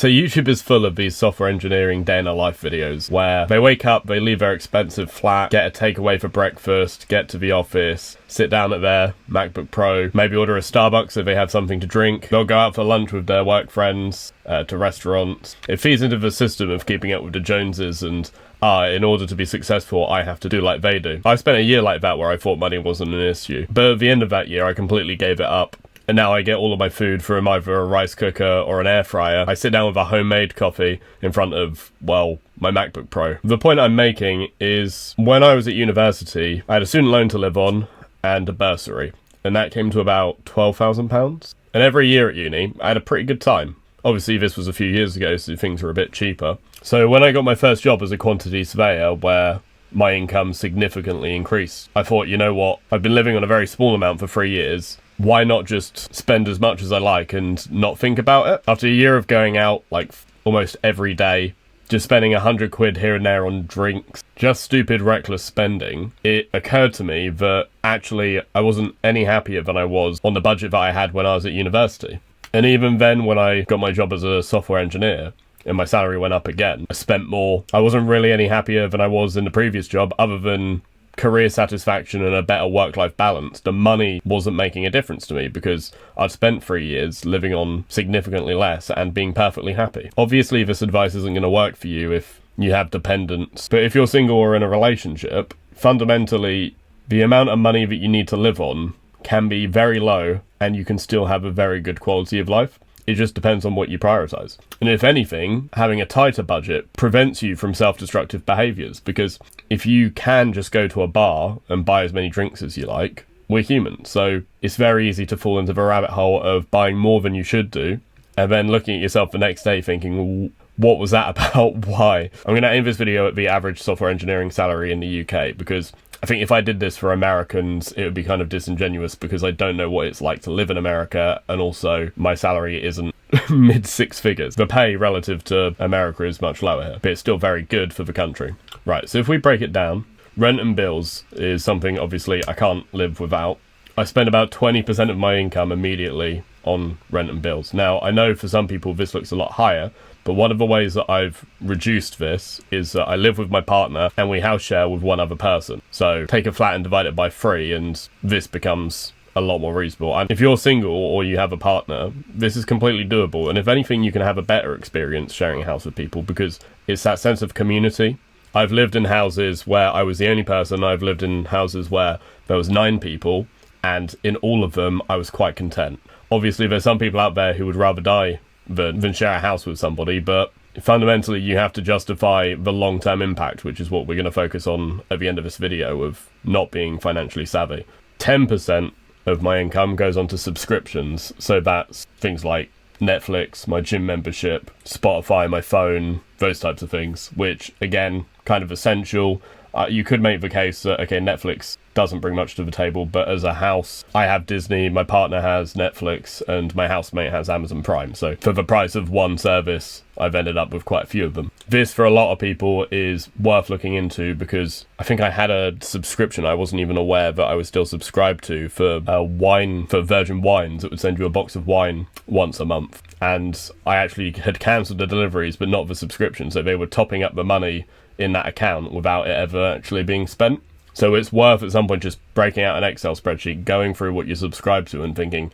So YouTube is full of these software engineering day in a life videos where they wake up, they leave their expensive flat, get a takeaway for breakfast, get to the office, sit down at their MacBook Pro, maybe order a Starbucks if they have something to drink. They'll go out for lunch with their work friends, to restaurants. It feeds into the system of keeping up with the Joneses and in order to be successful, I have to do like they do. I spent a year like that where I thought money wasn't an issue. But at the end of that year, I completely gave it up. And now I get all of my food from either a rice cooker or an air fryer. I sit down with a homemade coffee in front of, well, my MacBook Pro. The point I'm making is when I was at university, I had a student loan to live on and a bursary. And that came to about £12,000. And every year at uni, I had a pretty good time. Obviously, this was a few years ago, so things were a bit cheaper. So when I got my first job as a quantity surveyor, where my income significantly increased, I thought, you know what? I've been living on a very small amount for 3 years. Why not just spend as much as I like and not think about it? After a year of going out like almost every day, just spending £100 here and there on drinks, just stupid reckless spending, it occurred to me that actually I wasn't any happier than I was on the budget that I had when I was at university. And even then, when I got my job as a software engineer and my salary went up again, I spent more. I wasn't really any happier than I was in the previous job, other than career satisfaction and a better work-life balance. The money wasn't making a difference to me because I'd spent 3 years living on significantly less and being perfectly happy. Obviously, this advice isn't going to work for you if you have dependents, but if you're single or in a relationship, fundamentally, the amount of money that you need to live on can be very low and you can still have a very good quality of life. It just depends on what you prioritize. And if anything, having a tighter budget prevents you from self-destructive behaviors, because if you can just go to a bar and buy as many drinks as you like, we're human. So it's very easy to fall into the rabbit hole of buying more than you should do, and then looking at yourself the next day thinking, well, what was that about? Why? I'm going to aim this video at the average software engineering salary in the UK, because I think if I did this for Americans, it would be kind of disingenuous because I don't know what it's like to live in America, and also my salary isn't mid six figures. The pay relative to America is much lower here, but it's still very good for the country. Right, so if we break it down, rent and bills is something obviously I can't live without. I spend about 20% of my income immediately on rent and bills. Now, I know for some people this looks a lot higher, but one of the ways that I've reduced this is that I live with my partner and we house share with one other person. So take a flat and divide it by 3 and this becomes a lot more reasonable. And if you're single or you have a partner, this is completely doable. And if anything, you can have a better experience sharing a house with people because it's that sense of community. I've lived in houses where I was the only person. I've lived in houses where there was 9 people, and in all of them, I was quite content. Obviously, there's some people out there who would rather die than share a house with somebody, but fundamentally you have to justify the long-term impact, which is what we're going to focus on at the end of this video of not being financially savvy. 10% of my income goes onto subscriptions, so that's things like Netflix, my gym membership, Spotify, my phone, those types of things, which again, kind of essential. You could make the case that, okay, Netflix doesn't bring much to the table, but as a house, I have Disney, my partner has Netflix, and my housemate has Amazon Prime. So for the price of one service, I've ended up with quite a few of them. This, for a lot of people, is worth looking into because I think I had a subscription I wasn't even aware that I was still subscribed to for wine, for Virgin Wines. It would send you a box of wine once a month. And I actually had cancelled the deliveries, but not the subscription. So they were topping up the money in that account without it ever actually being spent. So it's worth at some point just breaking out an Excel spreadsheet, going through what you're subscribed to and thinking,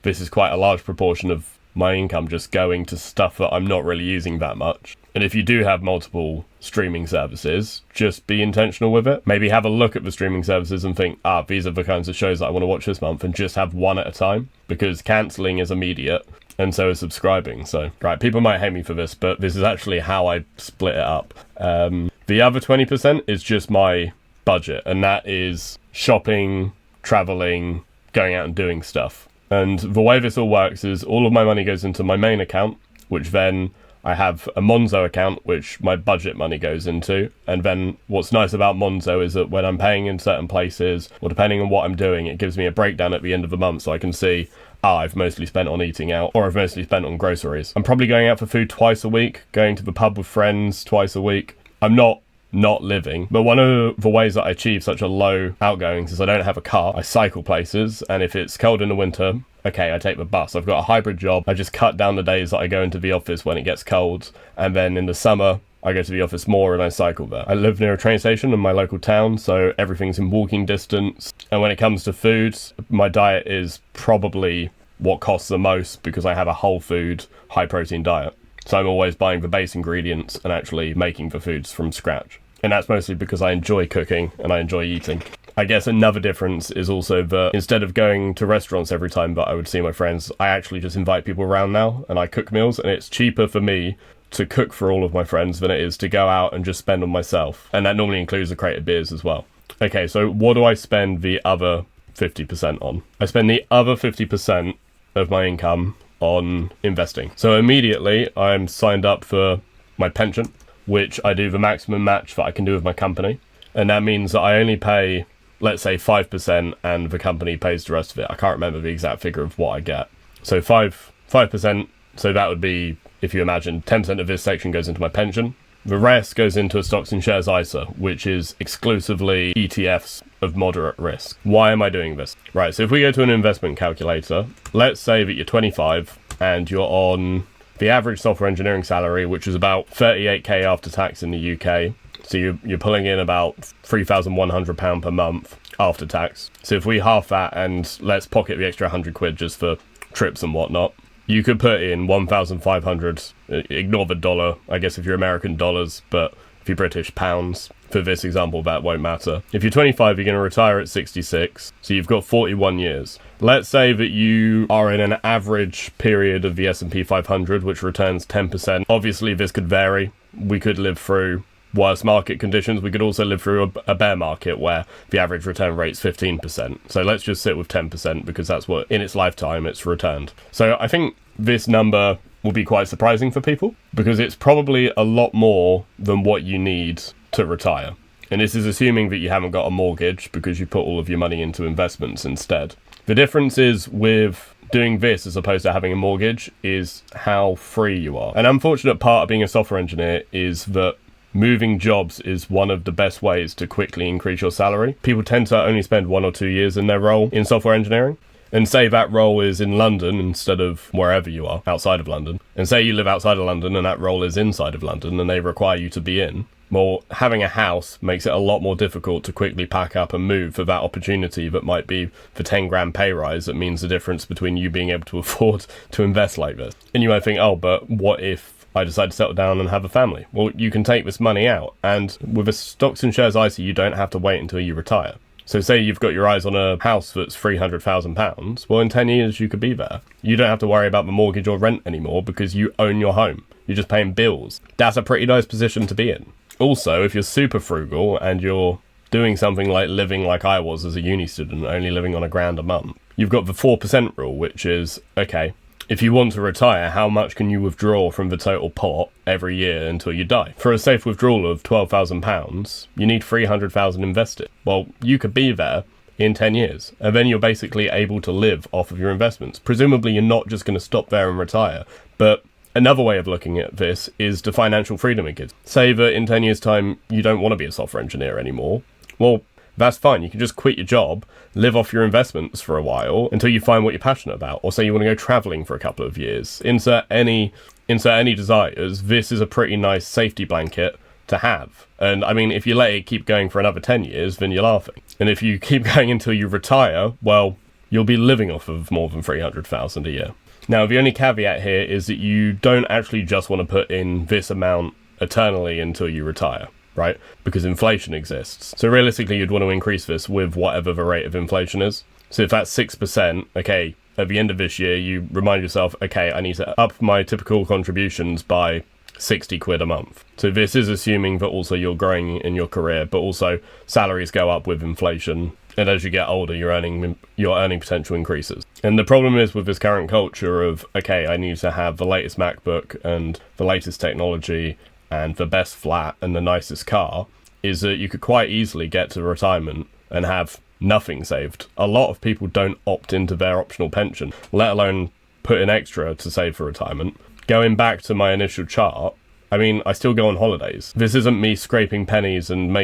this is quite a large proportion of my income just going to stuff that I'm not really using that much. And if you do have multiple streaming services, just be intentional with it. Maybe have a look at the streaming services and think, these are the kinds of shows that I want to watch this month, and just have one at a time, because cancelling is immediate and so is subscribing. So, right, people might hate me for this, but this is actually how I split it up. The other 20% is just my budget, and that is shopping, traveling, going out and doing stuff. And the way this all works is all of my money goes into my main account, which then I have a Monzo account, which my budget money goes into. And then what's nice about Monzo is that when I'm paying in certain places, or depending on what I'm doing, it gives me a breakdown at the end of the month so I can see, I've mostly spent on eating out, or I've mostly spent on groceries. I'm probably going out for food twice a week, going to the pub with friends twice a week. I'm not not living. But one of the ways that I achieve such a low outgoings is I don't have a car. I cycle places, and if it's cold in the winter, okay, I take the bus. I've got a hybrid job. I just cut down the days that I go into the office when it gets cold, and then in the summer I go to the office more and I cycle there. I live near a train station in my local town, so everything's in walking distance. And when it comes to food, my diet is probably what costs the most because I have a whole food, high protein diet. So I'm always buying the base ingredients and actually making the foods from scratch. And that's mostly because I enjoy cooking and I enjoy eating. I guess another difference is also that instead of going to restaurants every time that I would see my friends, I actually just invite people around now and I cook meals, and it's cheaper for me to cook for all of my friends than it is to go out and just spend on myself. And that normally includes a crate of beers as well. Okay, so what do I spend the other 50% on? I spend the other 50% of my income on investing. So immediately I'm signed up for my pension, which I do the maximum match that I can do with my company. And that means that I only pay, let's say, 5% and the company pays the rest of it. I can't remember the exact figure of what I get. So 5%, so that would be, if you imagine, 10% of this section goes into my pension. The rest goes into a stocks and shares ISA, which is exclusively ETFs of moderate risk. Why am I doing this? Right, so if we go to an investment calculator, let's say that you're 25 and you're on the average software engineering salary, which is about 38k after tax in the UK. So you're pulling in about £3,100 per month after tax. So if we half that and let's pocket the extra 100 quid just for trips and whatnot, you could put in 1,500, ignore the dollar, I guess if you're American dollars, but if you're British pounds, for this example, that won't matter. If you're 25, you're going to retire at 66, so you've got 41 years. Let's say that you are in an average period of the S&P 500, which returns 10%. Obviously, this could vary. We could live through worse market conditions. We could also live through a bear market where the average return rate's 15%. So let's just sit with 10% because that's what, in its lifetime, it's returned. So I think this number will be quite surprising for people because it's probably a lot more than what you need to retire. And this is assuming that you haven't got a mortgage because you put all of your money into investments instead. The difference is with doing this as opposed to having a mortgage is how free you are. An unfortunate part of being a software engineer is that moving jobs is one of the best ways to quickly increase your salary. People tend to only spend 1 or 2 years in their role in software engineering. And say that role is in London instead of wherever you are, outside of London. And say you live outside of London and that role is inside of London and they require you to be in. Well, having a house makes it a lot more difficult to quickly pack up and move for that opportunity that might be for 10 grand pay rise. That means the difference between you being able to afford to invest like this. And you might think, oh, but what if I decide to settle down and have a family? Well, you can take this money out. And with a stocks and shares ISA, you don't have to wait until you retire. So say you've got your eyes on a house that's £300,000. Well, in 10 years, you could be there. You don't have to worry about the mortgage or rent anymore because you own your home. You're just paying bills. That's a pretty nice position to be in. Also, if you're super frugal and you're doing something like living like I was as a uni student, only living on £1,000 a month, you've got the 4% rule, which is, okay, if you want to retire, how much can you withdraw from the total pot every year until you die? For a safe withdrawal of £12,000, you need £300,000 invested. Well, you could be there in 10 years, and then you're basically able to live off of your investments. Presumably, you're not just going to stop there and retire, but another way of looking at this is the financial freedom it gives. Say that in 10 years' time, you don't want to be a software engineer anymore. Well, that's fine. You can just quit your job, live off your investments for a while until you find what you're passionate about. Or say you want to go traveling for a couple of years. Insert any desires. This is a pretty nice safety blanket to have. And I mean, if you let it keep going for another 10 years, then you're laughing. And if you keep going until you retire, well, you'll be living off of more than 300,000 a year. Now, the only caveat here is that you don't actually just want to put in this amount eternally until you retire, right? Because inflation exists. So realistically, you'd want to increase this with whatever the rate of inflation is. So if that's 6%, okay, at the end of this year, you remind yourself, okay, I need to up my typical contributions by 60 quid a month. So this is assuming that also you're growing in your career, but also salaries go up with inflation. And as you get older, your earning potential increases. And the problem is with this current culture of, okay, I need to have the latest MacBook and the latest technology and the best flat and the nicest car, is that you could quite easily get to retirement and have nothing saved. A lot of people don't opt into their optional pension, let alone put in extra to save for retirement. Going back to my initial chart, I mean, I still go on holidays. This isn't me scraping pennies and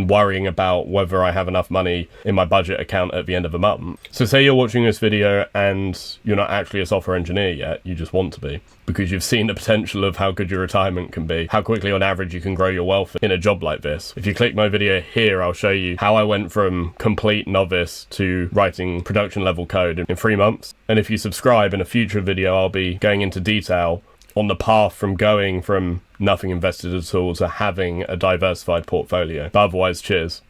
worrying about whether I have enough money in my budget account at the end of the month. So say you're watching this video and you're not actually a software engineer yet, you just want to be, because you've seen the potential of how good your retirement can be, how quickly on average you can grow your wealth in a job like this. If you click my video here, I'll show you how I went from complete novice to writing production level code in 3 months. And if you subscribe, in a future video, I'll be going into detail on the path from going from nothing invested at all to having a diversified portfolio. But otherwise, cheers.